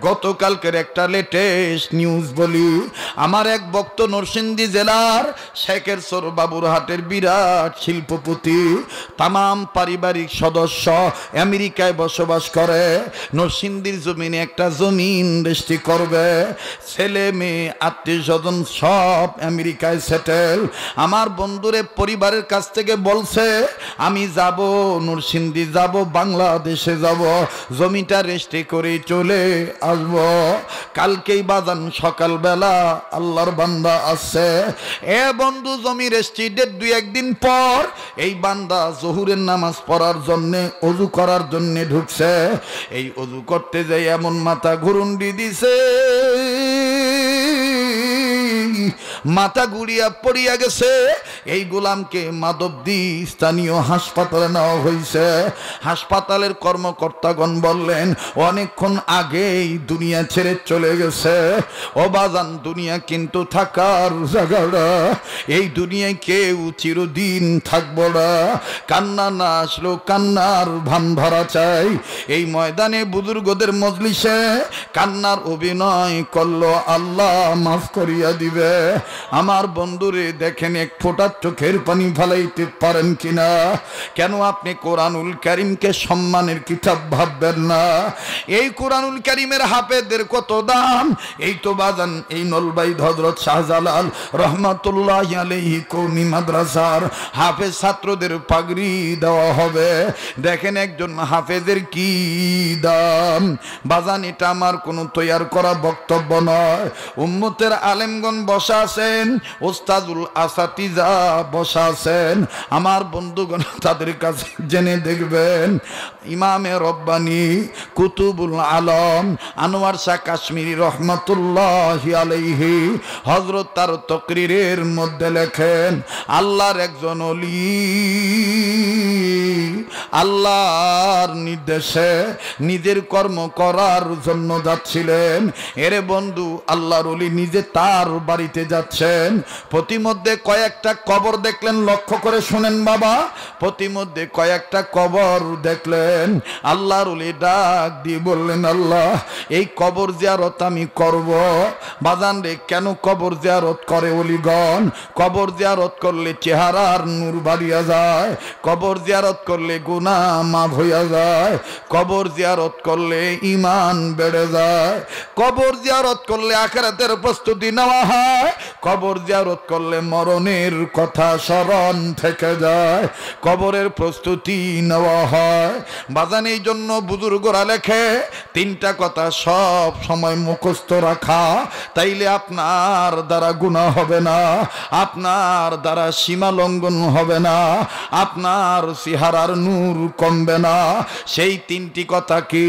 গতকালকের একটা latest news বলি, আমার এক ভক্ত নরসিংদী জেলার শেখেরচর বাবুরহাটের বিরাট শিল্পপতি, তামাম পারিবারিক সদস্য আমেরিকায় বসবাস করে, নরসিংদীর জমিনে একটা জমিন রেজিস্ট্রি করবে, ছেলে মেয়ে আত্মীয় স্বজন সব আমেরিকায় সেটেল। আমার বন্ধুরে পরিবারের কাছ থেকে বলছে আমি যাব নরসিংদী যাব, বাংলাদেশে যাব, জমিটা রেজিস্ট্রি করে চলে আসব। কালকেই বাজান সকালবেলা আল্লাহর বান্দা আছে, এ বন্ধু জমি রেজিস্ট্রি ডেট 2-1 দিন পর এই বান্দা জোহরের নামাজ পড়ার জন্য ওযু করার জন্য ঢুকছে। এই ওযু করতে যাই এমন মাথা ঘুরুন্ডি দিছে, মাথা ঘুরিয়া পড়িয়া গেছে। এই গোলামকে মাধবদী স্থানীয় হাসপাতালে নেওয়া হয়েছে। হাসপাতালের কর্মকর্তাগণ বললেন অনেকক্ষণ আগেই দুনিয়া ছেড়ে চলে গেছে। ও বাজান, দুনিয়া কিন্তু থাকার জায়গা না, এই দুনিয়ায় কেউ চিরদিন থাকবো না। কান্না না আসলেও কান্নার ভান ধরা চাই। এই ময়দানে বুজুর্গদের মজলিসে কান্নার অভিনয় করলো, আল্লাহ মাফ করিয়া দিবে। আমার বন্ধুরে দেখেন এক ফোঁটা চোখের পানি ফেলাইতে পারেন কিনা? কেন আপনি কোরআনুল কারীমকে সম্মানের কিতাব ভাববেন না? এই কোরআনুল কারীমের হাফেজদের কত দাম! এই তো বাজান এই নলবাইদ হযরত শাহজালাল রহমাতুল্লাহি আলাইহি কওমি মাদ্রাসার হাফেজ ছাত্রদের পাগড়ি দেওয়া হবে। দেখেন একজন হাফেজের কি দাম বাজান। এটা আমার কোনো তৈয়ার করা বক্তব্য নয়। উম্মতের আলেমগণ বসা আছেন, ওস্তাদুল আসাতিজা বসা আছেন, আমার বন্ধুগণ তাদের কাছে জেনে দেখবেন। ইমামে রব্বানি কুতুবুল আলম আনোয়ার শাহ কাশ্মীরি রহমাতুল্লাহি আলাইহি হযরত তার তকরিরের মধ্যে লেখেন, আল্লাহর একজন ওলি আল্লাহর নির্দেশে নিজের কর্ম করার জন্য যাচ্ছিলেন। এরে বন্ধু, আল্লাহর ওলি নিজে তার বাড়িতে যাচ্ছেন। প্রতিমধ্যে কয়েকটা কবর দেখলেন, লক্ষ্য করে শুনেন বাবা, প্রতিমধ্যে কয়েকটা কবর দেখলেন। আল্লাহর ওলি ডাক দিয়ে বললেন, আল্লাহ এই কবর জিয়ারত আমি করব। বাজান রে, কেন কবর জিয়ারত করে ওলিগণ? কবর জিয়ারত করলে চেহারার নূর বাড়িয়া যায়, কবর জিয়ারত করলে গুনাহ মাফ হইয়া যায়, কবর জিয়ারত করলে ঈমান বেড়ে যায়, কবর জিয়ারত করলে আখিরাতের প্রস্তুতি নেওয়া হয়, কবর জিয়ারত করলে মরণের কথা স্মরণ থেকে যায়, কবরের প্রস্তুতি নেওয়া হয়। বাজান এই জন্য বুজুর্গরা লেখে তিনটা কথা সব সময় মুখস্থ রাখা, তাইলে আপনার দ্বারা গুনাহ হবে না, আপনার দ্বারা সীমা লঙ্ঘন হবে না, আপনার চেহারার নূর কমবে না। সেই তিনটি কথা কি?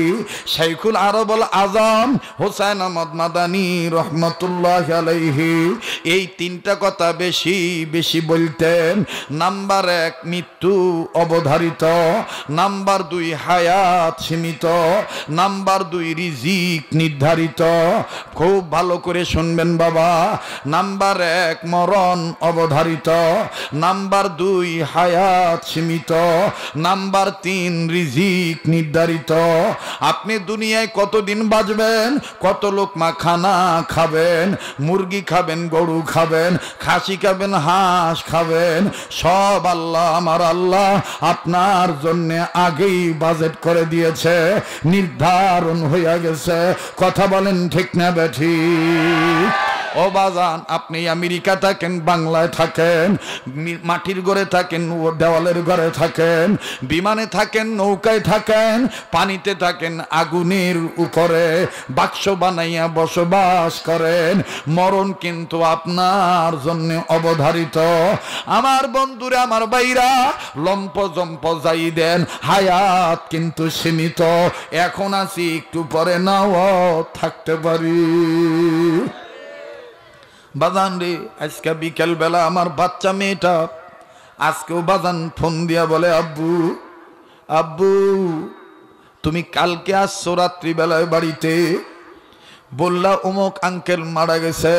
শাইখুল আরবুল আজম হোসেন আহমদ মাদানী রহমাতুল্লাহি আলাইহি এই তিনটা কথা বেশি বেশি বলতেন। নাম্বার 1 মৃত্যু অবধারিত, নাম্বার 2 হায়াত সীমিত, নাম্বার 2 রিজিক নির্ধারিত। খুব ভালো করে শুনবেন বাবা। নাম্বার 1 মরণ অবধারিত, নাম্বার 2 হায়াত সীমিত, নাম্বার 3 রিজিক নির্ধারিত। আপনি দুনিয়ায় কতদিন বাঁচবেন, কত লোকমা খানা খাবেন, মুরগি খাবেন, গরু খাবেন, খাসি খাবেন, হাঁস খাবেন, সব আল্লাহ আমার আল্লাহ আপনার জন্য আগেই বাজেট করে দিয়েছে, নির্ধারণ হইয়া গেছে। কথা বলেন ঠিক না বেঠিক? ও বাজান, আপনি আমেরিকা থাকেন, বাংলায় থাকেন, মাটির ঘরে থাকেন, দেওয়ালের ঘরে থাকেন, বিমানে থাকেন, নৌকায় থাকেন, পানিতে থাকেন, আগুনের উপরে বাক্স বানাইয়া বসবাস করেন, মরণ কিন্তু আপনার জন্য অবধারিত। আমার বন্ধুরা, আমার ভাইরা, লম্প জম্প যাই দেন, হায়াত কিন্তু সীমিত। এখন আছি, একটু পরে নাও থাকতে পারি। বাজান রে, আজকে বিকেল বেলা আমার বাচ্চা মেয়েটা আজকেও বাজান ফোন দিয়া বলে, আব্বু আব্বু তুমি কালকে আসছো রাত্রিবেলায় বাড়িতে, বললা অমুক আঙ্কেল মারা গেছে,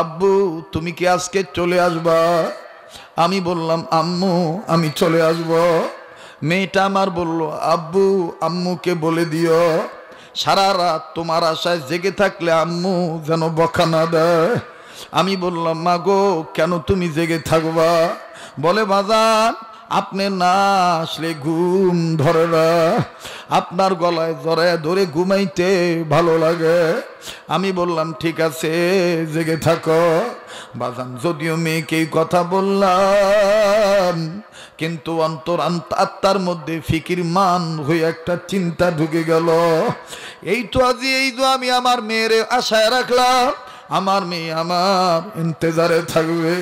আব্বু তুমি কি আজকে চলে আসবা? আমি বললাম আম্মু আমি চলে আসব। মেয়েটা আমার বলল, আব্বু আম্মুকে বলে দিও সারা রাত তোমার আশায় জেগে থাকলে আম্মু যেন বকা না দেয়। আমি বললাম, মা গো কেন তুমি জেগে থাকবা? বলে, বাজান আপনি না আসলে ঘুম ধরে না, আপনার গলায় জড়ায় ধরে ঘুমাইতে ভালো লাগে। আমি বললাম, ঠিক আছে জেগে থাকো। বাজান যদিও মেয়েকেই কথা বললাম, কিন্তু অন্তর আত্মার মধ্যে ফিকির মান হয়ে একটা চিন্তা ঢুকে গেল। এই তো আমি আমার মেয়ের আশায় রাখলাম, আমার মেয়ে আমার ইন্তজারে থাকবে।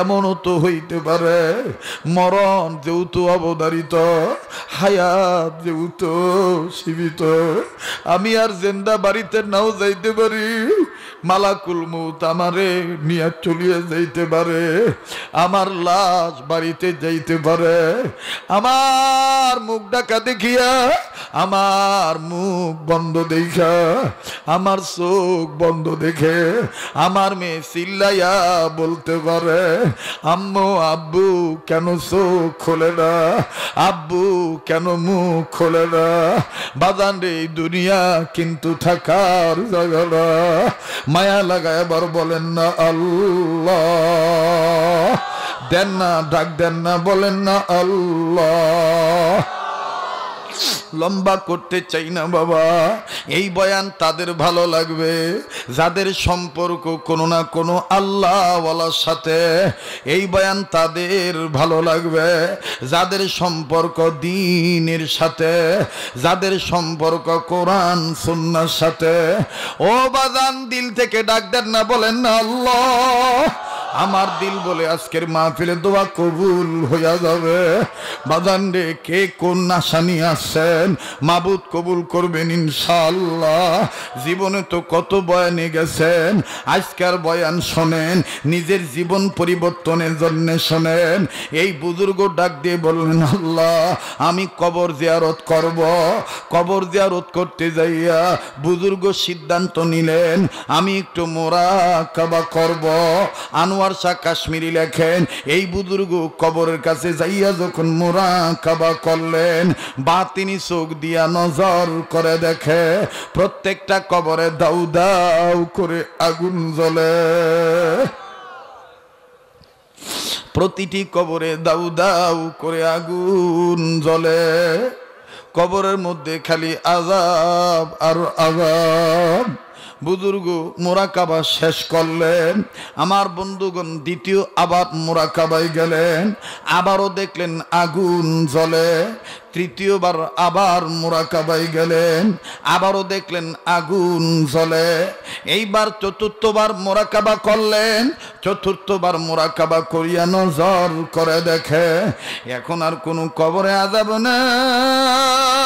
এমনও তো হইতে পারে মরণ যেহেতু অবধারিত, হায়াত যেহেতু সীমিত, আমি আর জিন্দা বাড়িতে নাও যাইতে পারি। মালাকুল মউত আমারে নিয়ে চলিয়ে যাইতে পারে, আমার লাশ বাড়িতে যাইতে পারে। আমার মুখ ডাকা দেখিয়া, আমার মুখ বন্ধ দেখা, আমার চোখ বন্ধ দেখে আমার মেয়ে চিল্লাইয়া বলতে পারে, আম্মু আব্বু কেন চোখ খোলে না, আব্বু কেন মুখ খোলে না। বাজান রে, এই দুনিয়া কিন্তু থাকার জায়গা না। মায়া লাগায় এবার বলেন না আল্লাহ, দেন না ডাক দেন না, বলেন না আল্লাহ। লম্বা করতে চাই না বাবা, এই বয়ান তাদের ভালো লাগবে যাদের সম্পর্ক কোনো না কোনো আল্লাহওয়ালার সাথে। এই বয়ান তাদের ভালো লাগবে যাদের সম্পর্ক দ্বীনের সাথে, যাদের সম্পর্ক কোরআন সুন্নাহর সাথে। ও বাজান, দিল থেকে ডাক দেন না, বলেন না আল্লাহ। আমার দিল বলে আজকের মাহফিলে দোয়া কবুল হইয়া যাবে। বাজান রে, কে কোন আশা নিয়ে আসছেন, মাবুদ কবুল করবেন ইনশাআল্লাহ। জীবনে তো কত বয়ানে গেছেন, আজকের বয়ান শোনেন, নিজের জীবন পরিবর্তনের জন্য শোনেন। এই বুজুর্গ ডাক দিয়ে বললেন, আল্লাহ আমি কবর জিয়ারত করব। কবর জিয়ারত করতে যাইয়া বুজুর্গ সিদ্ধান্ত নিলেন, আমি একটু মুরাকাবা করব। আনোয়ার শাহ কাশ্মীরি লেখেন, এই বুজুর্গ কবরের কাছে যাইয়া যখন মুরাকাবা করলেন, বাতিনি চোখ দিয়া নজর করে দেখে প্রত্যেকটা কবরে দাউ দাউ করে আগুন জ্বলে। প্রতিটি কবরে দাউ দাউ করে আগুন জ্বলে। কবরের মধ্যে খালি আযাব আর আযাব। বুজুর্গ মুরাকাবা শেষ করলেন। আমার বন্ধুগণ দ্বিতীয় আবার মুরাকাবায় গেলেন, আবারও দেখলেন আগুন জ্বলে। তৃতীয়বার আবার মুরাকাবায় গেলেন, আবারও দেখলেন আগুন জ্বলে। এইবার চতুর্থবার মুরাকাবা করলেন। চতুর্থবার মুরাকাবা করিয়া নজর করে দেখে এখন আর কোনো কবরে আযাব নাই।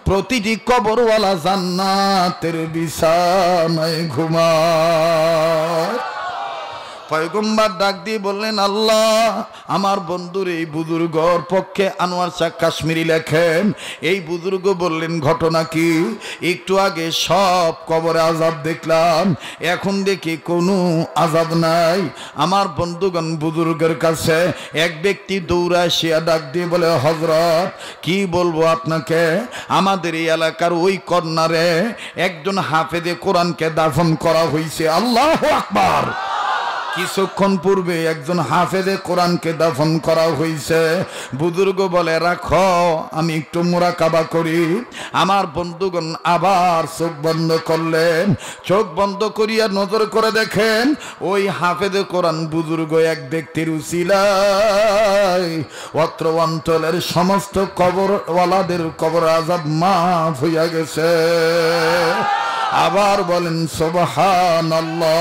প্রতিটি কবরওয়ালা জান্নাতের বিছানায় ঘুমায়। পয়গম্বর ডাক দিয়ে বললেন, আল্লাহ আমার বন্ধুর এই বুজুর্গর পক্ষে। আনোয়ার শাহ কাশ্মীরি লেখেন, এই বুজুর্গ বললেন, ঘটনা কি? একটু আগে সব কবরে আযাব দেখলাম, এখন দেখি কোনো আযাব নাই। আমার বন্ধুগণ, বুজুর্গের কাছে এক ব্যক্তি দৌড়ায় শিয়া ডাক দিয়ে বলে, হযরত কি বলবো আপনাকে, আমাদের এই এলাকার ওই কর্নারে একজন হাফেজে কোরআনকে দাফন করা হয়েছে। আল্লাহু আকবার। কিছুক্ষণ পূর্বে একজন হাফেজে কোরআনকে দাফন করা হয়েছে। বুজুর্গ বলে, রাখো আমি একটু মুরাকাবা করি। আমার বন্ধুগণ আবার চোখ বন্ধ করলেন। চোখ বন্ধ করিয়া নজর করে দেখেন ওই হাফেজে কোরআন বুজুর্গ এক ব্যক্তির উসিলায় অত্র অঞ্চলের সমস্ত কবরওয়ালাদের কবর আযাব মাফ হইয়া গেছে। আবার বলেন সুবহানাল্লাহ,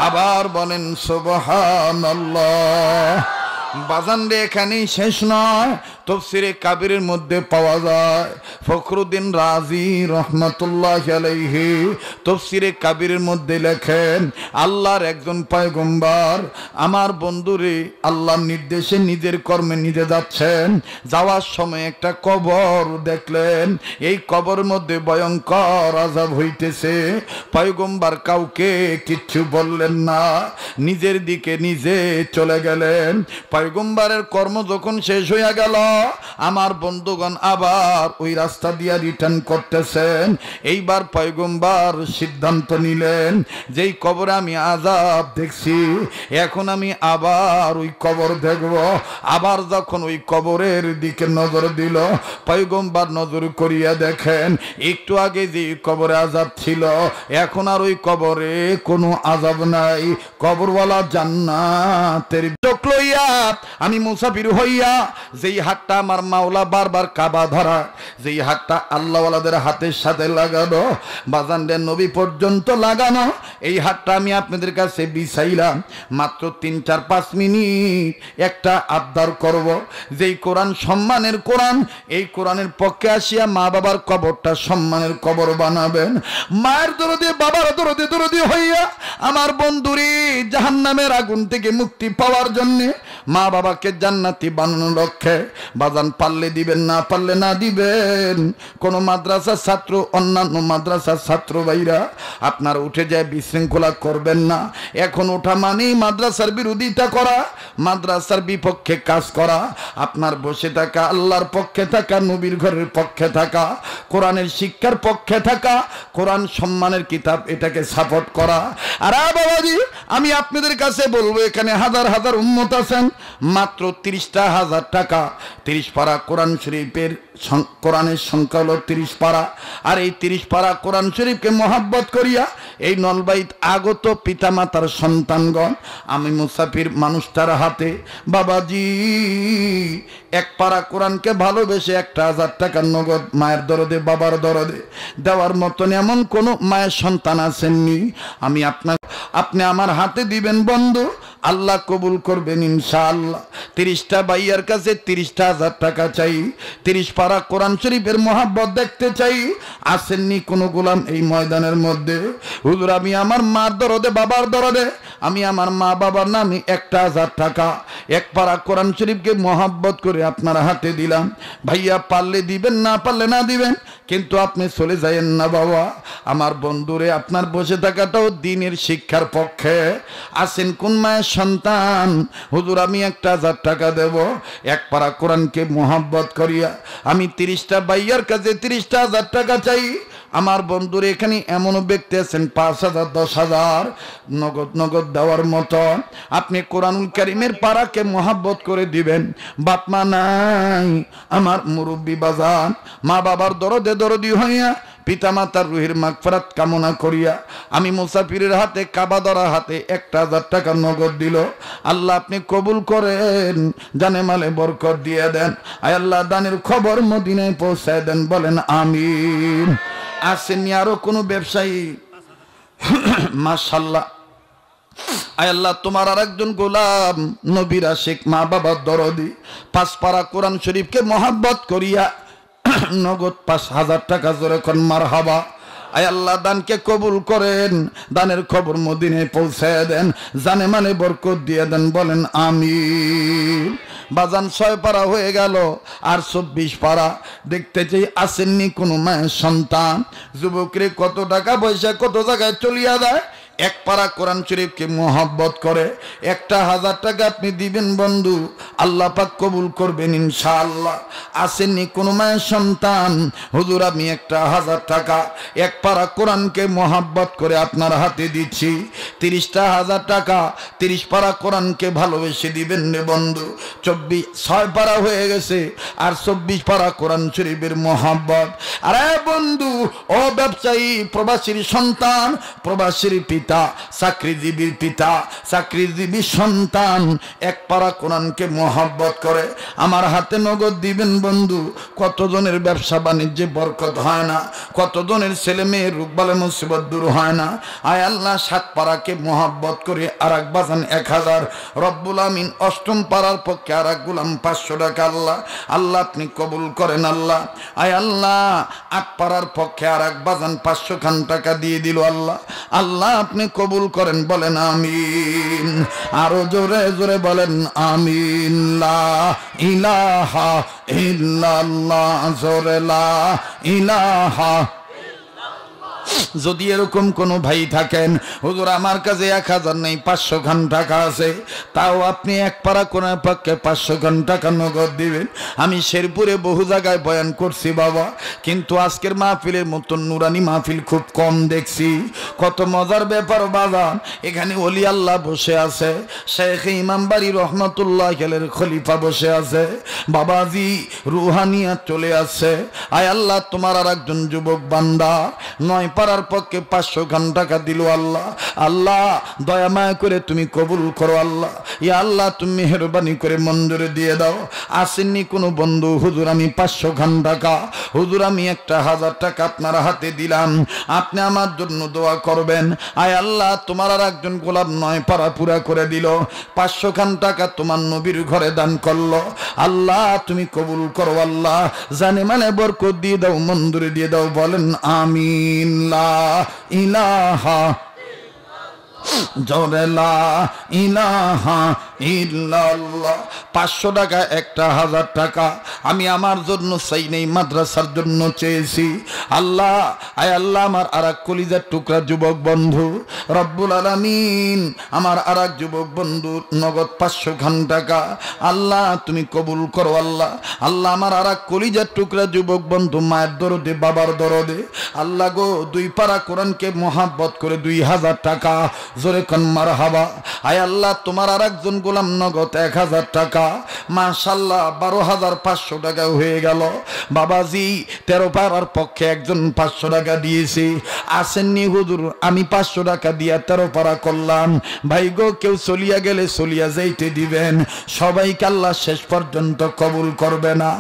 আবার বলেন সুবহানাল্লাহ। বাজান রে, এখানেই শেষ নয়, তাফসীরে কাবীরের মধ্যে পাওয়া যায়। ফখরুদ্দিন রাজি রহমাতুল্লাহি আলাইহি তাফসীরে কাবীরের মধ্যে লেখেন, আল্লাহর একজন পয়গম্বর আমার বন্ধুরে আল্লাহর নির্দেশে নিজের কর্মে নিজে যাচ্ছেন। যাওয়ার সময় একটা কবর দেখলেন। এই কবরের মধ্যে ভয়ঙ্কর আযাব হইতেছে। পয়গম্বর কাউকে কিচ্ছু বললেন না, নিজের দিকে নিজে চলে গেলেন। পয়গম্বরের কর্ম যখন শেষ হইয়া গেল, আমার বন্ধুগণ আবার ওই রাস্তা দিয়ে রিটার্ন করতেছেন। এইবার পয়গম্বর সিদ্ধান্ত নিলেন, যেই কবরে আমি আযাব দেখছি, এখন আমি আবার ওই কবর দেখব। আবার যখন ওই কবরের দিকে নজর দিল, পয়গম্বর নজর করিয়া দেখেন একটু আগে যে কবরে আযাব ছিল, এখন আর ওই কবরে কোনো আযাব নাই। কবরওয়ালা জান্নাতের চোখ লইয়া আমি মুসাফির হইয়া, যেই হাতটা আমার মাওলা বারবার কাবা ধরা, যেই হাতটা আল্লাহওয়ালাদের হাতের সাথে লাগানো, বাজানদের নবী পর্যন্ত লাগানো, এই হাতটা আমি আপনাদের কাছে বিছাইলাম। মাত্র 3-4-5 মিনিট একটা আবদার করব, যেই কোরআন সম্মানের কোরআন, এই কোরআনের পক্ষে আসিয়া মা বাবার কবরটা সম্মানের কবর বানাবেন। মায়ের দরদে বাবার দরদে দরদি হইয়া আমার বন্ধুরে জাহান্নামের আগুন থেকে মুক্তি পাওয়ার জন্য, মা বাবাকে জান্নাতি বানানোর লক্ষ্যে বাজান পারলে দিবেন, না পারলে না দিবেন। কোন মাদ্রাসার ছাত্র, অন্যান্য মাদ্রাসার ছাত্র ভাইরা, আপনার উঠে যায় বিশৃঙ্খলা করবেন না। এখন ওঠা মানেই মাদ্রাসার বিরোধিতা করা, মাদ্রাসার বিপক্ষে কাজ করা। আপনার বসে থাকা, আল্লাহর পক্ষে থাকা, নবীর ঘরের পক্ষে থাকা, কোরআনের শিক্ষার পক্ষে থাকা, কোরআন সম্মানের কিতাব, এটাকে সাপোর্ট করা। আর বাবাজি, আমি আপনাদের কাছে বলবো, এখানে হাজার হাজার উম্মত আছেন, মাত্র 30,000 টাকা 30 পারা কোরআন শরীফের, কোরআনের সংখ্যা হলো 30 পারা। আর এই 30 পারা কোরআন শরীফকে মহাব্বত করিয়া এই নলবাইত আগত পিতামাতার সন্তানগণ, আমি মুসাফির মানুষটার হাতে বাবাজি এক পারা কোরআনকে ভালোবেসে 1,000 টাকা নগদ মায়ের দরদে বাবার দরদে দেওয়ার মতন এমন কোন মায়ের সন্তান আছেননি। আমি আপনি আমার হাতে দিবেন বন্ধু, আল্লাহ কবুল করবেন ইনশাআল্লাহ। 30টা ভাইয়ার কাছে 30,000 টাকা চাই, 30 পারা কোরআন শরীফের মহাব্বত দেখতে চাই। আসেননি কোন গোলাম এই ময়দানের মধ্যে? হুজুর, আমি আমার মার দরদে বাবার দরদে, আমি আমার মা বাবার নামে 1,000 টাকা এক পারা কোরআন শরীফকে মহাব্বত করে আপনার হাতে দিলাম। ভাইয়া পারলে দিবেন, না পারলে না দিবেন, কিন্তু আপনি চলে যায়েন না বাবা। আমার বন্ধুরে, আপনার বসে থাকাটাও দ্বীনের শিক্ষার পক্ষে। আসেন কোন মায়ের সন্তান? হুজুর, আমি 1,000 টাকা দেব এক পারা কোরআনকে মহাব্বত করিয়া। আমি 30টা ভাইয়ার কাছে 30,000 টাকা চাই। আমার বন্ধুর এখানে এমনও ব্যক্তি আছেন 5,000 10,000 নগদ নগদ দেওয়ার মতো। আপনি কোরআনুল কারীমের পারাকে মহাব্বত করে দিবেন। বাপ মা নাই, আমার মুরব্বী বাজান, মা বাবার দরদে দরদি হইয়া পিতামাতার রুহের মাগফিরাত কামনা করিয়া আমি মুসাফিরের হাতে, কাবা ধরা হাতে 1,000 টাকা নগদ দিল। আল্লাহ আপনি কবুল করেন, জানে মালে বরকত দিয়ে দেন। আয় আল্লাহ, দানের খবর মদিনায় পৌঁছায় দেন, বলেন আমিন। আসেননি আরো কোনো ব্যবসায়ী? মাশাআল্লাহ। আয় আল্লাহ, তোমার আর একজন গোলাম নবীর আশিক, মা বাবার দরদি, 5 পারা কোরআন শরীফকে মহাব্বত করিয়া নগদ 5,000 টাকা জোরে কোন মারহাবা। আয় আল্লাহ, দানকে কবুল করেন, দানের খবর মদিনায় পৌঁছায় দেন, জানে মানে বরকত দিয়ে দেন, বলেন আমিন। বাজান 6 পারা হয়ে গেল, আর 24 পারা দেখতে চাই। আসেননি কোনো মায়ের সন্তান? যুবকরে কত টাকা পয়সা কত জায়গায় চলিয়া যায়, এক পারা কোরআন শরীফকে মহব্বত করে 1,000 টাকা আপনি দিবেন বন্ধু, আল্লাহ পাক কবুল করবেন ইনশাআল্লাহ। আসেননি কোনো মায়ের সন্তান? হুজুর, আমি 1,000 টাকা এক পারা কোরআনকে মহব্বত করে আপনার হাতে দিচ্ছি। 30,000 টাকা 30 পারা কোরআনকে ভালোবেসে দিবেন রে বন্ধু। 6 পারা হয়ে গেছে, আর 24 পারা কোরআন শরীফের মহব্বত। আরে বন্ধু, ও ব্যবসায়ী, প্রবাসীর সন্তান, প্রবাসীর পিতা, চাকরিজীবীর পিতা, চাকরিজীবী সন্তান, এক পারা কোরআনকে মহব্বত করে আমার হাতে নগদ দিবেন বন্ধু। কতজনের ব্যবসা বাণিজ্যে বরকত হয় না, কতজনের ছেলে মেয়ের রোগবালে মুসিবত দূর হয় না। আয় আল্লাহ, 7 পারাকে মহব্বত করে আর এক বাজান 1,000। রব্বুল আমিন, 8ম পারার পক্ষে আর এক গোলাম 500 টাকা। আল্লাহ আল্লাহ আপনি কবুল করেন আল্লাহ। আয় আল্লাহ, 8 পারার পক্ষে আর এক বাজান 500 খান টাকা দিয়ে দিল। আল্লাহ আল্লাহ আপনি কবুল করেন, বলেন আমিন। আরো জোরে জোরে বলেন আমিন। লা ইলাহা ইল্লাল্লাহ, জোরে লা ইলাহা ইল্লাল্লাহ। যদি এরকম কোনো ভাই থাকেন, হুজুর আমার কাছে 1000 নেই, 500 খান টাকা আছে, তাও আপনি এক পারা কোনার পক্ষে 500 খান টাকা নগদ দিবেন। আমি শেরপুরে বহু জায়গায় বয়ান করছি বাবা, কিন্তু আজকের মাহফিলের মতন নুরানি মাহফিল খুব কম দেখছি। কত মজার ব্যাপার বাবা, এখানে ওলি আল্লাহ বসে আছে, শেখ ইমাম বাড়ি রহমতুল্লাহ আলাইহির খলিফা বসে আছে, বাবাজি রুহানিয়াত চলে আসছে। আয় আল্লাহ, তোমার আর একজন যুবক বান্দা 9 পারার পক্ষে 500 খান টাকা দিল। আল্লাহ আল্লাহ দয়া মায়া করে তুমি কবুল করো আল্লাহ। ইয়া আল্লাহ তুমি মেহেরবানি করে মঞ্জুরি দিয়ে দাও। আসেননি কোনো বন্ধু, হুজুর আমি 500 খান টাকা, হুজুর আমি 1000 টাকা আপনার হাতে দিলাম, আপনি আমার জন্য দোয়া করবেন। আয় আল্লাহ, তোমার আর একজন গোলাম 9 পারা পুরা করে দিল, 500 খান টাকা তোমার নবীর ঘরে দান করলো। আল্লাহ তুমি কবুল করো আল্লাহ, জানে মানে বরকত দিয়ে দাও, মঞ্জুরি দিয়ে দাও। বলেন আমিন। লা ইলাহা জোরে লা ইলাহা ইল্লাল্লাহ। 500 টাকা, 1000 টাকা আমি আমার জন্য চাই নেই, মাদ্রাসার জন্য চেয়েছি। আল্লাহ আয় আল্লাহ, আমার আর এক কলিজার টুকরা যুবক বন্ধু রব্বুল আলামিন, আমার আর এক যুবক বন্ধু নগদ 500 খান টাকা, আল্লাহ তুমি কবুল করো আল্লাহ। আল্লাহ আমার আর এক কলিজার টুকরা যুবক বন্ধু মায়ের দরদে, বাবার দরদে, আল্লাহ গো 2 পারা কোরআনকে মহাব্বত করে 2000 টাকা, জোরে কোন মারহাবা। আয় আল্লাহ, তোমার আর একজন গোলাম নগদ 1000 টাকা, মাশাআল্লাহ 12500 টাকা হয়ে গেল। বাবাজি 13 পারার পক্ষে একজন 500 টাকা দিয়েছি। আসেননি হুজুর, আমি 500 টাকা দিয়া 13 পারা করলাম। ভাই গো, কেউ চলিয়া গেলে চলিয়া যাইতে দিবেন, সবাইকে আল্লাহ শেষ পর্যন্ত কবুল করবে না।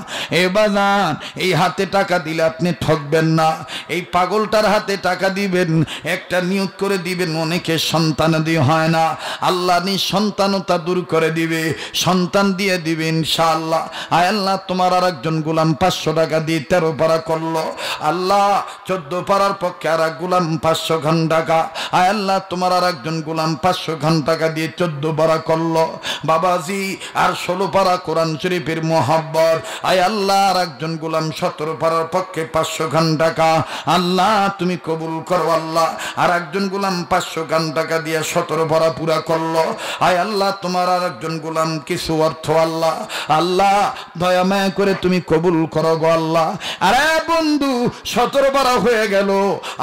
এবাজান এই হাতে টাকা দিলে আপনি ঠকবেন না, এই পাগলটার হাতে টাকা দিবেন, একটা নিয়ত করে দিবেন, অনেকে সন্তানাদি হয় না, আল্লাহ নিঃসন্তানতা দূর করে দিবে, সন্তান দিয়ে দিবে ইনশাআল্লাহ। আয় আল্লাহ, তোমার আর একজন গোলাম 500 টাকা দিয়ে 13 পারা করলো। আল্লাহ 14 পারার পক্ষে আর এক গোলাম 500 খান টাকা, আয় আল্লাহ তোমার আর একজন গোলাম 500 খান টাকা দিয়ে 14 পারা করলো। বাবাজি আর 16 পারা কোরআন শরীফের মোহাব্বত, আয় আল্লাহ আর একজন গোলাম 17 পারার পক্ষে 500 খান টাকা, আল্লাহ তুমি কবুল করো আল্লাহ। আর একজন গোলাম 500 খান টাকা দিয়ে 17 পারা পুরা করলো। আয় আল্লাহ, তোমার আর একজন গোলাম কিছু অর্থ আল্লাহ, আল্লাহ দয়া মায়া করে তুমি কবুল করো গো আল্লাহ। আরে বন্ধু 17 পারা হয়ে গেল,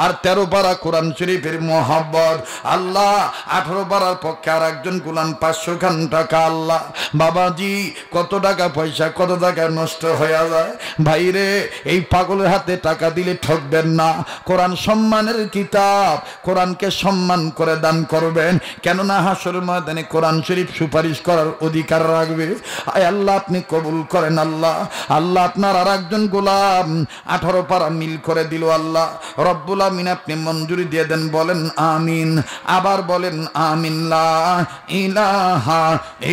আর 13 পারা কোরআন শরীফের মোহাব্বত, আল্লাহ 18 পারার পক্ষে আর একজন গোলাম 500 খান টাকা। আল্লাহ বাবাজি কত টাকা পয়সা, কত টাকা নষ্ট হয়ে যায়। ভাইরে এই পাগলের হাতে টাকা দিলে ঠকবেন না, কোরআন সম্মানের কিতাব, কোরআনকে সম্মান করে দান করবেন, কেননা হাসরের ময়দানে কোরআন শরীফ সুপারিশ করার অধিকার রাখবে। আয় আল্লাহ আপনি কবুল করেন আল্লাহ। আল্লাহ আপনার আর একজন গোলাম 18 পারা মিল করে দিল, আল্লাহ রব্বুল আমিন আপনি মঞ্জুরি দিয়ে দেন। বলেন আমিন, আবার বলেন আমিন। লা ইলাহা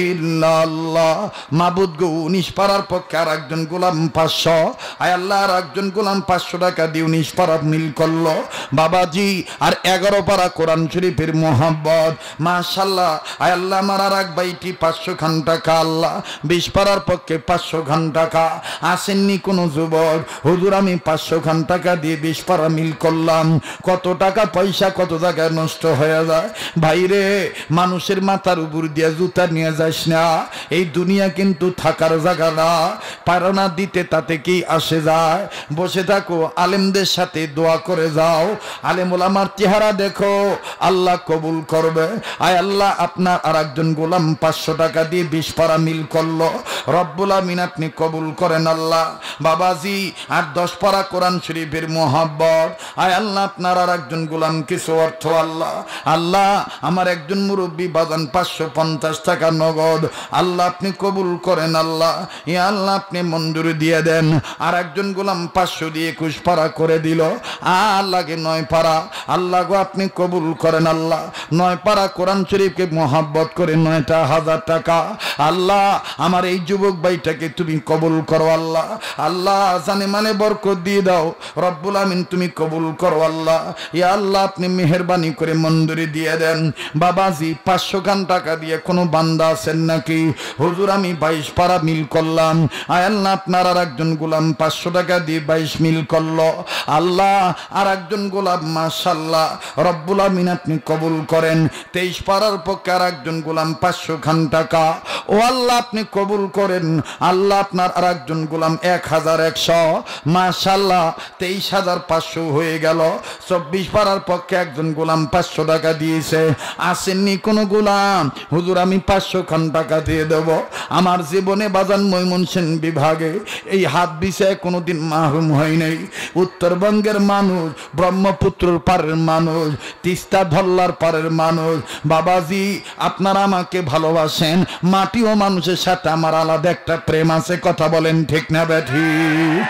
ইল্লাল্লাহ। মাবুদ গো 19 পারার পক্ষে আর একজন গোলাম 500, আয় আল্লাহ আর একজন গোলাম 500 টাকা দিয়ে 19 পারা মিল করলো। বাবাজি আর 11 পারা কোরআন শরীফের মোহাব্বত, মাশাআল্লাহ আয় আল্লাহ আমার আর এক বাইটি 500 খান টাকা, আল্লাহ 20 পারার পক্ষে 500 খান টাকা। আসেননি কোনো যুবক, হুজুর আমি 500 খান টাকা দিয়ে 20 পারা মিল করলাম, কত টাকা পয়সা কত জায়গায় নষ্ট হয়ে যায়। ভাইরে মানুষের মাথার উপর দিয়ে জুতা নিয়ে যাস না, এই দুনিয়া কিন্তু থাকার জায়গা না, পারো না দিতে তাতে কি আসে যায়। বসে থাকো, আলেমদের সাথে দোয়া করে যাও, আলেম ওলামার চেহারা দেখো, আল্লাহ কবুল করবে। আয় আল্লাহ আপনার আর একজন গোলাম 500 টাকা দিয়ে 20 পারা মিল করলো, রব্বুল আমিন আপনি কবুল করেন আল্লাহ। বাবাজি আর 10 পারা কোরআন শরীফের মোহাব্বত, আয় আল্লাহ আপনার আর একজন গোলাম কিছু অর্থ, আল্লাহ আল্লাহ আমার একজন মুরব্বী বাজান 550 টাকা নগদ, আল্লাহ আপনি কবুল করেন আল্লাহ। ইয়া আল্লাহ আপনি মঞ্জুরি দিয়ে দেন। আর একজন গোলাম 500 দিয়ে 21 পারা করে দিল, আর লাগে 9 পারা, আল্লাহ গো আপনি কবুল করেন আল্লাহ। 9 পারা কোরআন শরীফকে মোহাব্বত করে 9টা 50,000 টাকা। আল্লাহ আমার এই যুবক ভাইটাকে তুমি কবুল করো আল্লাহ। আল্লাহ জানে মানে বরকত দিয়ে দাও রব্বুল আমিন, তুমি কবুল করো আল্লাহ। ইয়া আল্লাহ আপনি মেহেরবানি করে মঞ্জুরি দিয়ে দেন। বাবাজি 500 খান টাকা দিয়ে কোনো বান্দা আছেন নাকি? হুজুর আমি 22 পারা মিল করলাম। আয় আল্লাহ আপনার আর একজন গোলাম 500 টাকা দিয়ে 22 মিল করলো। আল্লাহ আর একজন গোলাম মাশাআল্লাহ রব্বুল আমিন আপনি কবুল করেন। 23 পারার পক্ষে আর একজন গোলাম 500 খান টাকা। ও আল্লাহ আপনি কবুল করেন। আল্লাহ আপনার আর একজন গোলাম 1100 মাশাআল্লাহ 23,500 হয়ে গেল। 24 পারার পক্ষে একজন গোলাম 500 টাকা দিয়েছে। আসেননি কোনো গোলাম? হুজুর আমি 500 খান টাকা দিয়ে দেব। আমার জীবনে বাজান ময়মনসিংহ বিভাগে এই হাত বিষয়ে কোনোদিন মাহরুম হয় নাই। উত্তরবঙ্গের মানুষ, ব্রহ্মপুত্রের পারের মানুষ, তিস্তা ধল্লার পারের মানুষ, বাবাজি আপনারা আমাকে ভালোবাসেন। মাটি ও মানুষের সাথে আমার আলাদা একটা প্রেম আছে, কথা বলেন ঠিক না বেঠিক?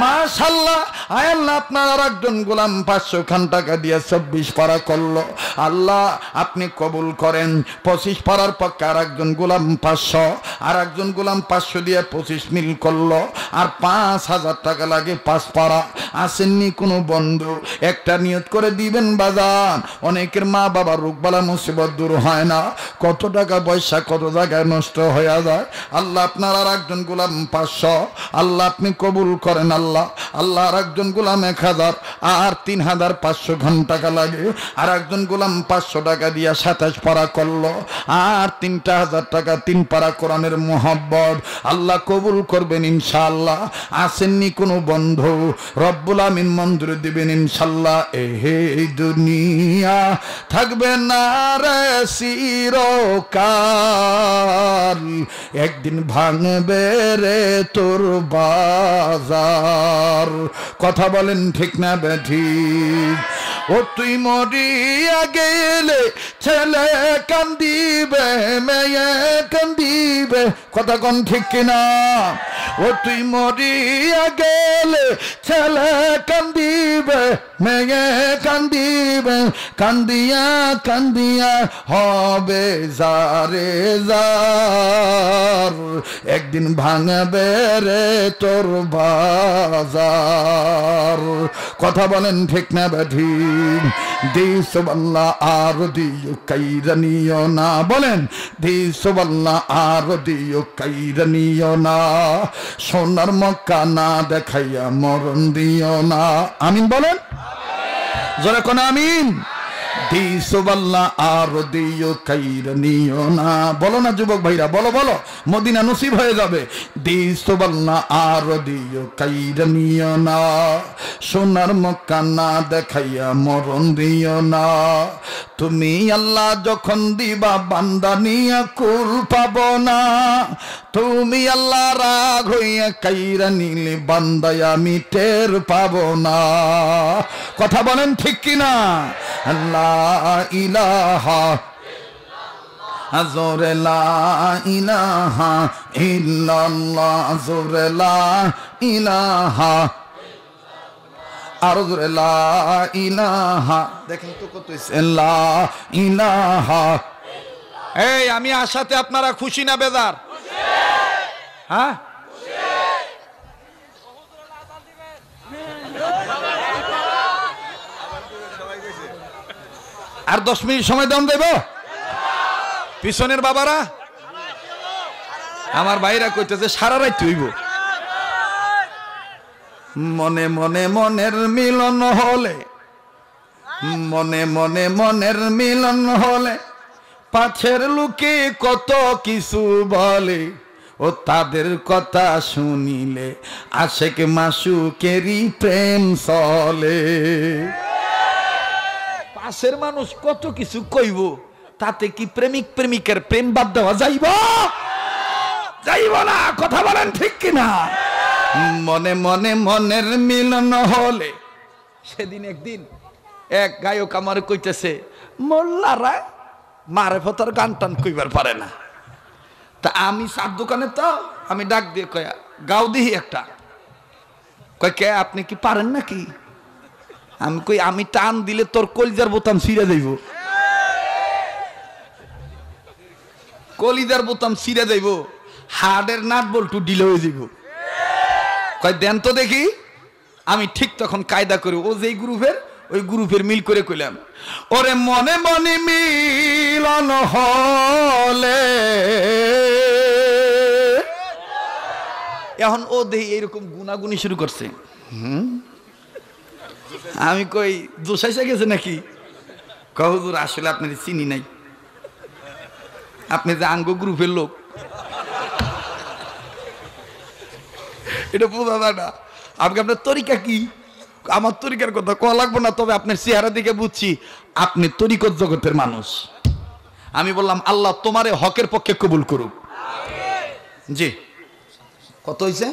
মাশাআল্লাহ আয় আল্লাহ আপনার আর একজন গোলাম 500 খান টাকা দিয়ে 24 পারা করলো। আল্লাহ আপনি কবুল করেন। 25 পারার পক্ষে আর একজন গোলাম 500, আর একজন গোলাম 500 দিয়ে 25 মিল করলো। আর 5,000 টাকা লাগে 5 পারা। আসেননি কোনো বন্ধু? একটা নিয়ত করে দিবেন বাজান। অনেকের মা বাবার রোগবালা মুসিবত দূর হয় না, কত টাকা পয়সা কত জায়গায় নষ্ট হয়ে যায়। আল্লাহ আপনার আর একজন গোলাম 500, আল্লাহ আপনি কবুল করেন আল্লাহ। আল্লাহ আর একজন গোলাম 1000, আর 3,500 খান টাকা লাগে। আর একজন গোলাম 500 টাকা দিয়া 27 পারা করলো। আর 3,000 টাকা 3 পারা কোরআনের মোহাব্বত। আল্লাহ কবুল করবেন ইনশাআল্লাহ। আসেননি কোনো বন্ধু? রব্বুল আমিন মঞ্জুর দিবেন ইনশাআল্লাহ। এই দুনিয়া থাকবে না রে চিরকাল, একদিন ভাঙবে রে তোর বাজার। কথা বলেন ঠিক না বেঠিক? ও তুই মরিয়া গেলে ছেলে কান্দিবে, মেয়ে কান্দিবে, কথা কোন ঠিক কিনা? ও তুই মরিয়া গেলে ছেলে কান্দিবে, মেয়ে কান্দিবে, কান্দিয়া কান্দিয়া হবে যারে যার, একদিন ভাঙবে রে তোর বাজার। কথা বলেন ঠিক না বেঠিক? দিসওয়াল্লাহ আর দিও কাইরা নিও না, বলেন দিসওয়াল্লাহ আর দিও কাইরা নিও না, সোনার মক্কা না দেখাইয়া মরণ দিও না। আমিন বলেন, জোরে কোন আমিন। দিসওয়াল্লাহ আর দিও কাইরা নিও না, বলো না যুবক ভাইরা, বলো বলো, মদিনা নসিব হয়ে যাবে। দিসওয়াল্লাহ আর দিও কাইরা নিও না, সোনার মক্কা না দেখাইয়া মরণ দিও না। তুমি আল্লাহ যখন দিবা বান্দা নিয়া কুল পাব না, তুমি আল্লাহ রাগ হইয়া কাইরা নিলে বান্দায় আমি টের পাব না। কথা বলেন ঠিক কিনা? লা ইলাহা জোরে লা ইলাহা ইল্লাল্লাহ, জোরে লা ইলাহা, আর জোরে লা ইলাহা। দেখেন তো কত লা ইলাহা। এই আমি আশাতে আপনারা খুশি না বেজার? হ্যাঁ আর 10 মিনিট সময় দাম দেব। পিছনের বাবারা আমার ভাইরা কইতেছে সারা রাত হইব। মনে মনে মনের মিলন হলে, মনে মনে মনের মিলন হলে, পাছের লোকে কত কিছু বলে, ও তাদের কথা শুনিলে আশেক মাসুকেরই প্রেম চলে। পাশের মানুষ কত কিছু কইব, তাতে কি প্রেমিক প্রেমিকের প্রেম বাদ দেওয়া যাইব? যাইব না। কথা বলেন ঠিক কিনা? মনে মনে মনের মিলন হলে। সেদিন একদিন এক গায়ক আমার কইতেছে, মোল্লারা মারেফতের গান টান কইবার পারে না। তা আমি চার দোকানে, তো আমি ডাক দিয়ে কয়া গাও দিহি একটা। কয় কে, আপনি কি পারেন নাকি? আমি কই আমি টান দিলে তোর কলজার বোতাম ছিঁড়ে যাইব। কলিদার বোতাম ছিঁড়ে যাইব, হার্ডের নাট বল্টু ডিলে হয়ে যাইব। কয় দেন তো দেখি। আমি ঠিক তখন কায়দা করি, ও যেই গ্রুপের ওই গ্রুপের মিল করে কইলাম, ওরে মনে মনে মিলন হলে। এখন ও দেখি এরকম গুনাগুনি শুরু করছে। আমি কই দোষাইসা গেছে নাকি? হুজুর আসলে আপনার চিনি নাই, আপনি যে আঙ্গ গ্রুপের লোক এটা বোঝা যায় না। আপনি আপনার তরিকা কি? আমার তরিকার কথা কওয়া লাগবো না, তবে আপনার চেহারা দিকে বুঝছি আপনি তরিকত জগতের মানুষ। আমি বললাম আল্লাহ তোমারে হকের পক্ষে কবুল করুক। জি কত হয়েছে?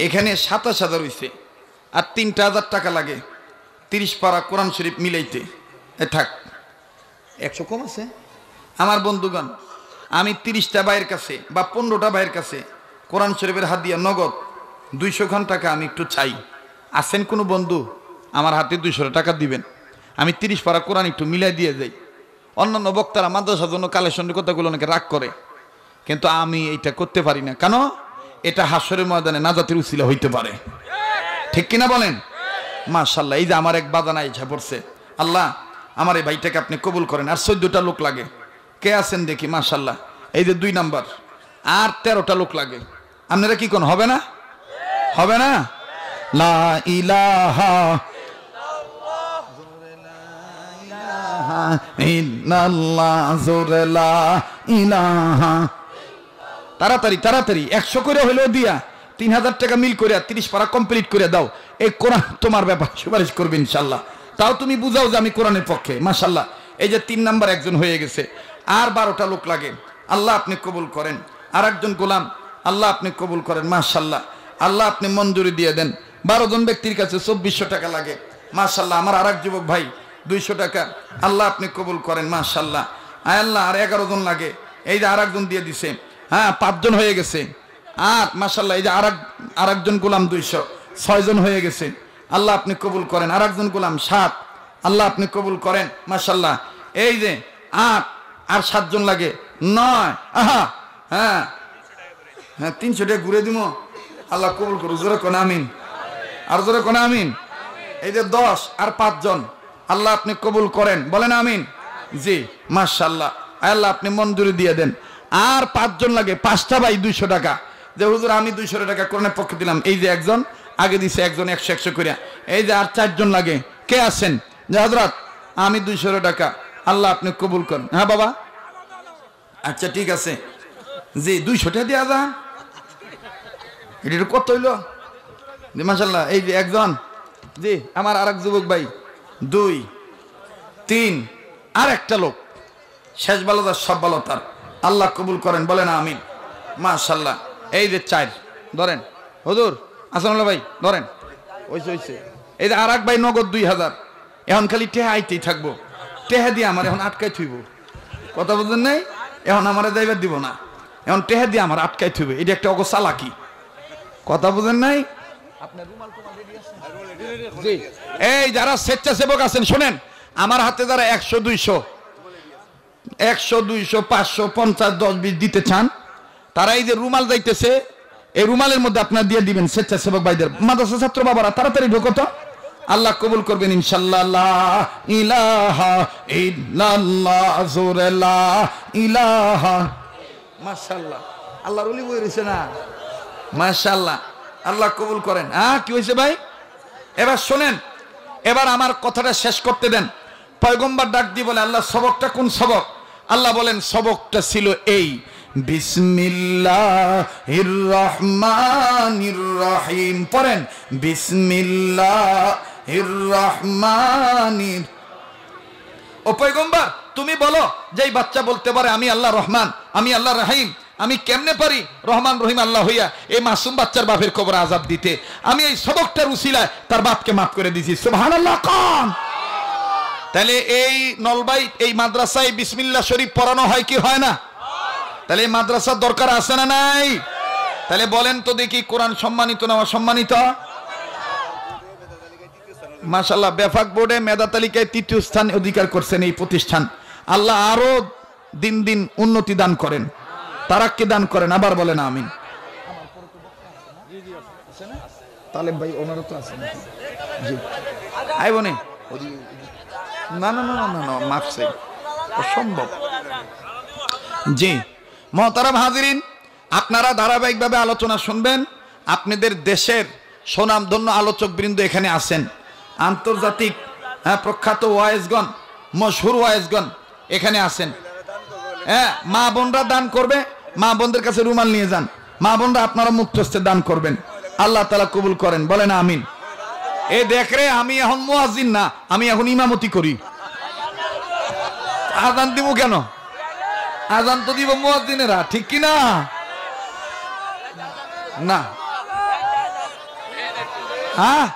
এখানে 27,000 হয়েছে, আর 3,000 টাকা লাগে 30 পারা কোরআন শরীফ মিলাইতে। থাক 100 কম আছে। আমার বন্ধুগণ, আমি 30টা ভাইয়ের কাছে বা 15টা ভাইয়ের কাছে কোরআন শরীফের হাদিয়া নগদ 200 খান টাকা আমি একটু চাই। আছেন কোনো বন্ধু আমার হাতে 200 টাকা দিবেন? আমি 30 পারা কোরআন একটু মিলাই দিয়ে যাই। অন্যান্য বক্তারা মাদ্রাসার জন্য কালেকশনের কথাগুলো অনেকে রাগ করে, কিন্তু আমি এইটা করতে পারি না। কেন? এটা হাসরের ময়দানে নাজাতের উসিলা হইতে পারে, ঠিক কিনা বলেন? মাশাআল্লাহ, এই যে আমার এক বাদানা ইচ্ছা পড়ছে, আল্লাহ আমার এই ভাইটাকে আপনি কবুল করেন। আর 14টা লোক লাগে, কে আছেন দেখি? মাশাআল্লাহ, এই যে 2 নাম্বার, আর 13টা লোক লাগে। আপনারা কি কোন হবে না? হবে না? লা ইলাহা ইল্লাল্লাহ, জোরে লা ইলাহা। তাড়াতাড়ি তাড়াতাড়ি 100 করে হলেও দিয়া 3,000 টাকা মিল করে 30 পারা কমপ্লিট করে দাও। এই কোরআন তোমার ব্যাপার সুপারিশ করবে ইনশাল্লাহ। তাও তুমি বুঝাও যে আমি কোরআনের পক্ষে। মাশাআল্লাহ, এই যে 3 নাম্বার একজন হয়ে গেছে, আর 12টা লোক লাগে। আল্লাহ আপনি কবুল করেন। আর একজন গোলাম, আল্লাহ আপনি কবুল করেন। মাশাআল্লাহ, আল্লাহ আপনি মঞ্জুরি দিয়ে দেন। 12 জন ব্যক্তির কাছে 2400 টাকা লাগে। মাশাআল্লাহ, আমার আর এক যুবক ভাই 200 টাকা, আল্লাহ আপনি কবুল করেন। মাশাআল্লাহ, আয় আল্লাহ, আর 11 জন লাগে। এই যে আর একজন দিয়ে দিছে, হ্যাঁ 5 জন হয়ে গেছে। আর মাশাআল্লাহ, এই যে আর একজন গোলাম 200, 6 জন হয়ে গেছে। আল্লাহ আপনি কবুল করেন। আর একজন গোলাম 7, আল্লাহ আপনি কবুল করেন। মাশাআল্লাহ, এই যে 8, আর 7 জন লাগে 9। আহা, হ্যাঁ হ্যাঁ 300 টাকা ঘুরে দিব। আল্লাহ কবুল করুন, জোরে কোন আমিন। আর জোরে কোন আমিন। এই যে 10 আর 5 জন, আল্লাহ আপনি কবুল করেন, বলেন আমিন। জি মাশাআল্লাহ, আল্লাহ আপনি মঞ্জুরি দিয়ে দেন। আর 5 জন লাগে, 5টা ভাই 200 টাকা। যে হুজুর আমি 200 টাকা কোরআনের পক্ষে দিলাম। এই যে একজন আগে দিছে, একজন 100 করে। এই যে আর 4 জন লাগে, কে আছেন? যে হযরত আমি 200 টাকা, আল্লাহ আপনি কবুল করেন। হ্যাঁ বাবা, আচ্ছা ঠিক আছে। জি 200 টাকা দেওয়া যান, এটা কত হইল? জি মাশাআল্লাহ, এই যে একজন, জি আমার আর এক যুবক ভাই 2, 3, আর একটা লোক। শেষ ভালো তার সব ভালো তার, আল্লাহ কবুল করেন, বলেন আমিন। মাশাআল্লাহ, এই যে 4 ধরেন। হুজুর আসসালামু ভাই ধরেন, হইছে। এই যে আর এক ভাই নগদ 2000। এখন খালি টেহা আইতেই থাকবো, টেহা দিয়ে আমার এখন আটকাই থইব। কথা বুঝলেন নাই? এখন আমার যাইবার দিব না, এখন টেহা দিয়ে আমার আটকাই থইব। এটা একটা অগো চালাকি। কথা বুঝেন নাই? এই যারা স্বেচ্ছাসেবক আছেন শোনেন, আমার হাতে যারা 100, 200, 500, 50, 10, 20 দিতে চান, তারা এই যে রুমাল যাইতেছে, এই রুমালের মধ্যে আপনারা দিয়ে দিবেন স্বেচ্ছাসেবক ভাইদের। মাদ্রাসা ছাত্র বাবারা তাড়াতাড়ি ঢোকো তো, আল্লাহ কবুল করবেন ইনশাআল্লাহ। লা ইলাহা ইল্লাল্লাহ, জোরে লা ইলাহা। মাশাআল্লাহ, আল্লাহর ওলি বই রইছে না? মাশাআল্লাহ, আল্লাহ কবুল করেন। হ্যাঁ কি হয়েছে ভাই? এবার শোনেন, এবার আমার কথাটা শেষ করতে দেন। পয়গম্বর ডাক দিয়ে বলে, আল্লাহ সবকটা কোন সবক? আল্লাহ বলেন সবকটা ছিল এই, বিসমিল্লাহির রহমানির রহিম। পড়েন বিসমিল্লাহির রহমানির। ও পয়গম্বর তুমি বলো, যেই বাচ্চা বলতে পারে আমি আল্লাহ রহমান, আমি আল্লাহ রহিম, আমি কেমনে পারি রহমান রহিম আল্লাহ হইয়া এই মাসুম বাচ্চার বাপের কবর আযাব দিতে? আমি এই সবকটার উসিলায় তার বাপকে মাফ করে দিয়েছি। সুবহানাল্লাহ কোন? তাহলে এই নলবাই এই মাদ্রাসায় বিসমিল্লাহ শরীফ পড়ানো হয় কি হয় না? তাহলে এই মাদ্রাসার দরকার আছে না নাই? তাহলে বলেন তো দেখি, কোরআন সম্মানিত না অসম্মানিত? মাশাআল্লাহ, বেফাক বোর্ডে মেধা তালিকায় 3য় স্থান অধিকার করছেন এই প্রতিষ্ঠান। আল্লাহ আরো দিন দিন উন্নতি দান করেন, তারাক্কি দান করেন। আবার বলেন আমিন। তালেব ভাই ওনারা তো আছেন। জি আই বনে না না না না না মাফ চাই, অসম্ভব। জি মহতারাম হাজিরিন, আপনারা ধারাবাহিকভাবে আলোচনা শুনবেন। আপনাদের দেশের সুনামধন্য আলোচক বৃন্দ এখানে আছেন, আন্তর্জাতিক প্রখ্যাত ওয়াইজগণ, মশহুর ওয়াইজগণ এখানে আছেন। হ্যাঁ, মা বোনরা দান করবে, মা বোনদের কাছে রুমাল নিয়ে যান, মা বোনরা আপনারা মুক্ত হস্তে দান করবেন। আল্লাহ তাআলা কবুল করেন, বলেন আমিন। এই দেখ রে, আমি এখন মুয়াজ্জিন না, আমি এখন ইমামতি করি। আযান দিব কেন? আযান তো দিব মুয়াজ্জিনেরা, ঠিক কি না? না হ্যাঁ